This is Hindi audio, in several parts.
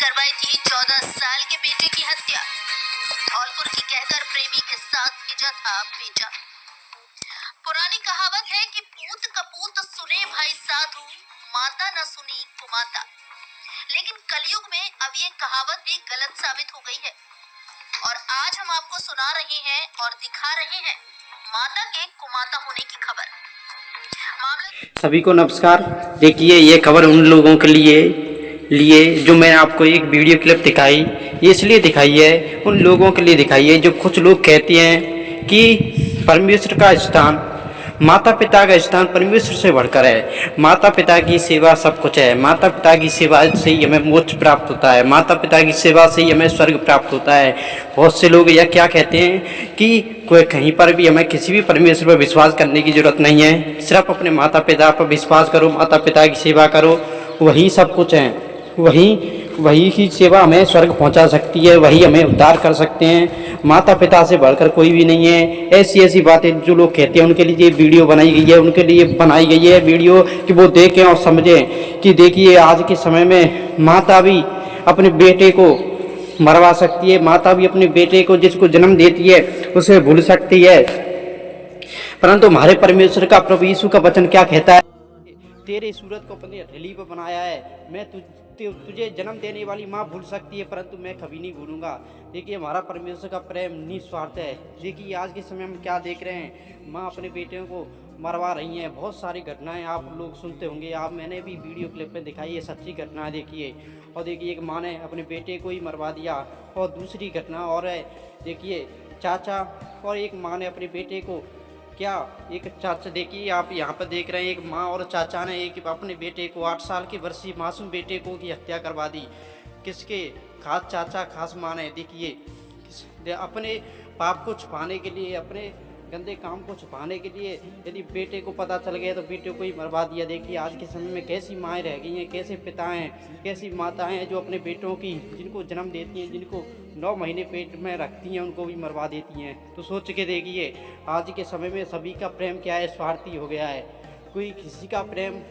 करवाई थी 14 साल के बेटे की हत्या। धौलपुर की कहकर प्रेमी के साथ भेजा था बेटा। पुरानी कहावत है कि पूत कपूत सुने भाई साधु, माता न सुनी कुमाता। लेकिन कलयुग में अब ये कहावत भी गलत साबित हो गई है और आज हम आपको सुना रहे हैं और दिखा रहे हैं माता के कुमाता होने की खबर। सभी को नमस्कार। देखिए, ये खबर उन लोगों के लिए जो मैं आपको एक वीडियो क्लिप दिखाई, ये इसलिए दिखाई है, उन लोगों के लिए दिखाई है जो कुछ लोग कहते हैं कि परमेश्वर का स्थान, माता पिता का स्थान परमेश्वर से बढ़कर है। माता पिता की सेवा सब कुछ है। माता पिता की सेवा से ही हमें मोक्ष प्राप्त होता है। माता पिता की सेवा से ही हमें स्वर्ग प्राप्त होता है। बहुत से लोग यह क्या कहते हैं कि कोई कहीं पर भी हमें किसी भी परमेश्वर पर विश्वास करने की जरूरत नहीं है, सिर्फ अपने माता पिता पर विश्वास करो, माता पिता की सेवा करो, वही सब कुछ है। वही की सेवा हमें स्वर्ग पहुंचा सकती है, वही हमें उद्धार कर सकते हैं। माता पिता से बढ़कर कोई भी नहीं है। ऐसी बातें जो लोग कहते हैं उनके लिए वीडियो बनाई गई है, उनके लिए बनाई गई है वीडियो कि वो देखें और समझें कि देखिए, आज के समय में माता भी अपने बेटे को मरवा सकती है। माता भी अपने बेटे को जिसको जन्म देती है उसे भूल सकती है, परंतु हमारे परमेश्वर का प्रभु यीशु का वचन क्या कहता है? तेरे सूरत को अपनी हथेली पर बनाया है। मैं तुझे जन्म देने वाली माँ भूल सकती है, परंतु मैं कभी नहीं भूलूंगा। देखिए, हमारा परमेश्वर का प्रेम निस्वार्थ है। देखिए, आज के समय में क्या देख रहे हैं, माँ अपने बेटियों को मरवा रही हैं। बहुत सारी घटनाएं आप लोग सुनते होंगे, मैंने भी वीडियो क्लिप में दिखाई है, सच्ची घटना देखिए। और देखिए, एक माँ ने अपने बेटे को ही मरवा दिया। और दूसरी घटना और है, देखिए, चाचा और एक माँ ने अपने बेटे को एक चाचा, देखिए आप यहाँ पर देख रहे हैं, एक माँ और चाचा ने एक अपने बेटे को 8 साल के वर्षीय मासूम बेटे को की हत्या करवा दी। किसके? खास चाचा खास माँ ने। देखिए, अपने पाप को छुपाने के लिए, अपने गंदे काम को छुपाने के लिए यदि बेटे को पता चल गया तो बेटे को ही मरवा दिया। देखिए, आज के समय में कैसी माएँ रह गई हैं, कैसे पिता हैं, कैसी माताएं हैं जो अपने बेटों की, जिनको जन्म देती हैं, जिनको 9 महीने पेट में रखती हैं, उनको भी मरवा देती हैं। तो सोच के देखिए, आज के समय में सभी का प्रेम क्या है, स्वार्थी हो गया है। कोई किसी का प्रेम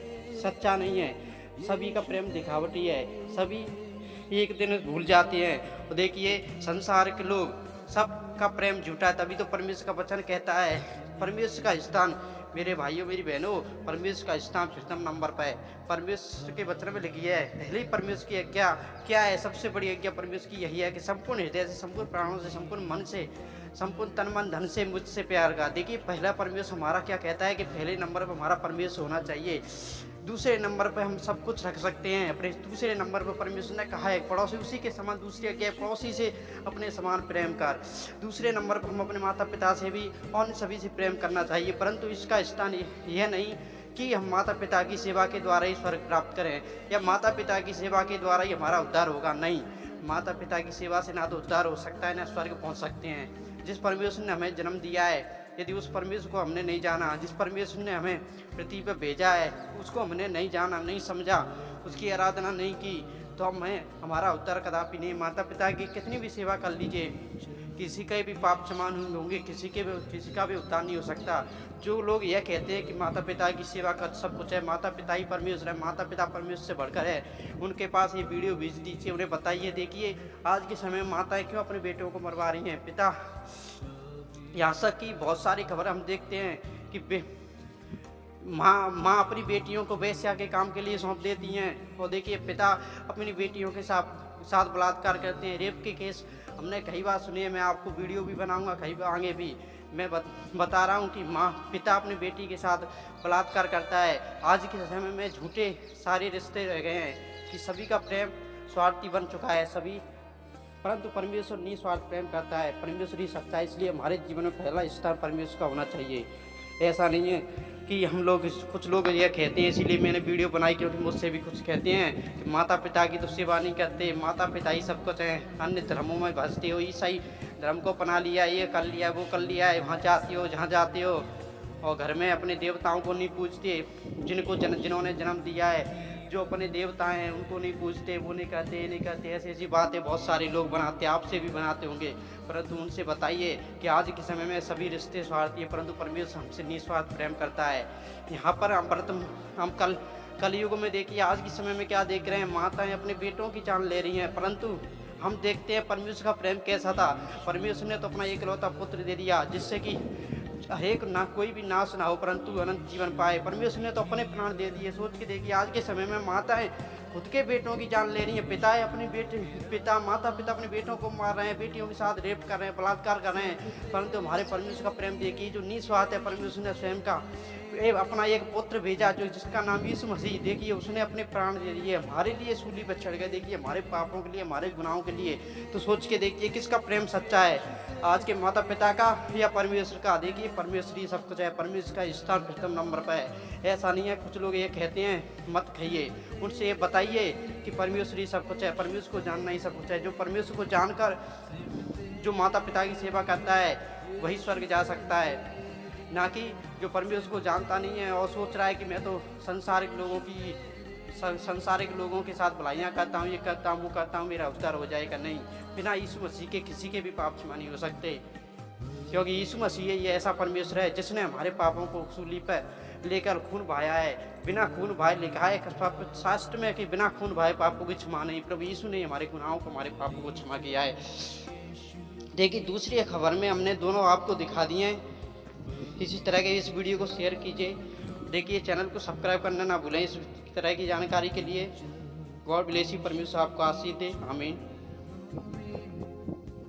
सच्चा नहीं है, सभी का प्रेम दिखावटी है। सभी एक दिन भूल जाते हैं। और देखिए, संसार के लोग सबका प्रेम झूठा है। तभी तो परमेश्वर का वचन कहता है, परमेश्वर का स्थान, मेरे भाइयों मेरी बहनों, परमेश्वर का स्थान प्रथम नंबर पर है। परमेश्वर के वचन में लिखी है, पहले परमेश्वर की आज्ञा क्या है? सबसे बड़ी आज्ञा परमेश्वर की यही है कि संपूर्ण हृदय से, संपूर्ण प्राणों से, संपूर्ण मन से, संपूर्ण तन मन धन से मुझसे प्यार का। देखिए, पहला परमेश्वर हमारा क्या कहता है कि पहले नंबर पर हमारा परमेश्वर होना चाहिए। दूसरे नंबर पर हम सब कुछ रख सकते हैं। अपने दूसरे नंबर पर परमेश्वर ने कहा है, पड़ोसी उसी के समान, दूसरी आज्ञा पड़ोसी से अपने समान प्रेम कर। दूसरे नंबर पर हम अपने माता पिता से भी और सभी से प्रेम करना चाहिए, परंतु इसका स्थान यह नहीं कि हम माता पिता की सेवा के द्वारा ही स्वर्ग प्राप्त करें या माता पिता की सेवा के द्वारा ही हमारा उद्धार होगा। नहीं, माता पिता की सेवा से ना तो उद्धार हो सकता है, ना स्वर्ग पहुँच सकते हैं। जिस परमेश्वर ने हमें जन्म दिया है, यदि उस परमेश्वर को हमने नहीं जाना, जिस परमेश्वर ने हमें पृथ्वी पर भेजा है उसको हमने नहीं जाना, नहीं समझा, उसकी आराधना नहीं की, तो हमारा उद्धार कदापि नहीं। माता पिता की कितनी भी सेवा कर लीजिए, किसी के भी पाप समान होंगे, किसी का भी उद्धार नहीं हो सकता। जो लोग यह कहते हैं कि माता पिता की सेवा कर सब कुछ है, माता पिता ही परमेश्वर है, माता पिता परमेश्वर से बढ़कर है, उनके पास ये वीडियो भेज दीजिए, उन्हें बताइए। देखिए, आज के समय में माताएं क्यों अपने बेटों को मरवा रही हैं, पिता। यहाँ तक कि बहुत सारी खबर हम देखते हैं कि माँ अपनी बेटियों को वेश्या के काम के लिए सौंप देती हैं। और देखिए, पिता अपनी बेटियों के साथ बलात्कार करते हैं। रेप के केस हमने कई बार सुने हैं, मैं आपको वीडियो भी बनाऊंगा कई बार आगे भी। मैं बता रहा हूँ कि पिता अपनी बेटी के साथ बलात्कार करता है। आज के समय में झूठे सारे रिश्ते रह गए हैं कि सभी का प्रेम स्वार्थी बन चुका है सभी, परंतु परमेश्वर निस्वार्थ प्रेम करता है। परमेश्वर ही सच्चा है, इसलिए हमारे जीवन में पहला स्थान परमेश्वर का होना चाहिए। ऐसा नहीं है कि कुछ लोग यह कहते हैं, इसीलिए मैंने वीडियो बनाई, क्योंकि मुझसे भी कुछ कहते हैं कि माता पिता की तो सेवा नहीं करते, माता पिता ही सब कुछ हैं, अन्य धर्मों में भजते हो, ईसाई धर्म को अपना लिया, ये कर लिया, वो कर लिया है, वहाँ जाते हो जहाँ जाते हो, और घर में अपने देवताओं को नहीं पूजते, जिन्होंने जन्म दिया है, जो अपने देवता हैं उनको नहीं पूजते, वो नहीं कहते, ये नहीं कहते। ऐसी बातें बहुत सारे लोग बनाते हैं, आपसे भी बनाते होंगे, परंतु उनसे बताइए कि आज के समय में सभी रिश्ते स्वार्थी हैं, परंतु परमेश्वर हमसे निस्वार्थ प्रेम करता है। यहाँ पर हम कलयुग में देखिए आज के समय में क्या देख रहे हैं, माताएं अपने बेटों की जान ले रही हैं, परंतु हम देखते हैं परमेश्वर का प्रेम कैसा था। परमेश्वर ने तो अपना इकलौता पुत्र दे दिया जिससे कि हरेक ना कोई भी नाश ना हो परंतु अनंत जीवन पाए। परमेश्वर ने तो अपने प्राण दे दिए। सोच के देखिए आज के समय में माताएं खुद के बेटों की जान ले रही हैं, माता पिता अपने बेटों को मार रहे हैं, बेटियों के साथ रेप कर रहे हैं, बलात्कार कर रहे हैं, परंतु हमारे परमेश्वर का प्रेम देखिए जो निस्वार्थ है। परमेश्वर ने स्वयं का अपना एक पुत्र भेजा जो जिसका नाम यीशु मसीह, देखिए उसने अपने प्राण दे दिए हमारे लिए, सूली पर चढ़ गए, देखिए हमारे पापों के लिए, हमारे गुनाहों के लिए। तो सोच के देखिए किसका प्रेम सच्चा है, आज के माता पिता का या परमेश्वर का। देखिए परमेश्वर ही सब कुछ है, परमेश्वर का स्थान प्रथम नंबर पर है। ऐसा नहीं है कुछ लोग ये कहते हैं मत खाइए, उनसे ये बताइए कि परमेश्वर ही सब कुछ है, परमेश्वर को जानना ही सब कुछ है। जो परमेश्वर को जानकर जो माता पिता की सेवा करता है वही स्वर्ग जा सकता है, ना कि जो परमेश्वर को जानता नहीं है और सोच रहा है कि मैं तो संसारिक लोगों के साथ भलाइयाँ करता हूँ, ये करता हूँ, वो करता हूँ, मेरा उद्धार हो जाएगा। नहीं, बिना यीशु मसीह के किसी के भी पाप क्षमा नहीं हो सकते, क्योंकि यीशु मसीह ये ऐसा परमेश्वर है जिसने हमारे पापों को सूली पर लेकर खून बहाया है। बिना खून बहाए लिखा है शास्त्र में कि बिना खून बहाए पापों की क्षमा नहीं। प्रभु यीशु ने हमारे गुनाहों को, हमारे पापों को क्षमा किया है। देखिए दूसरी खबर में हमने दोनों आपको दिखा दिए हैं। इसी तरह के इस वीडियो को शेयर कीजिए। देखिए चैनल को सब्सक्राइब करना ना भूलें इस तरह की जानकारी के लिए। गॉड ब्लेस यू, परमेश्वर आपको आशीष दे, आमीन।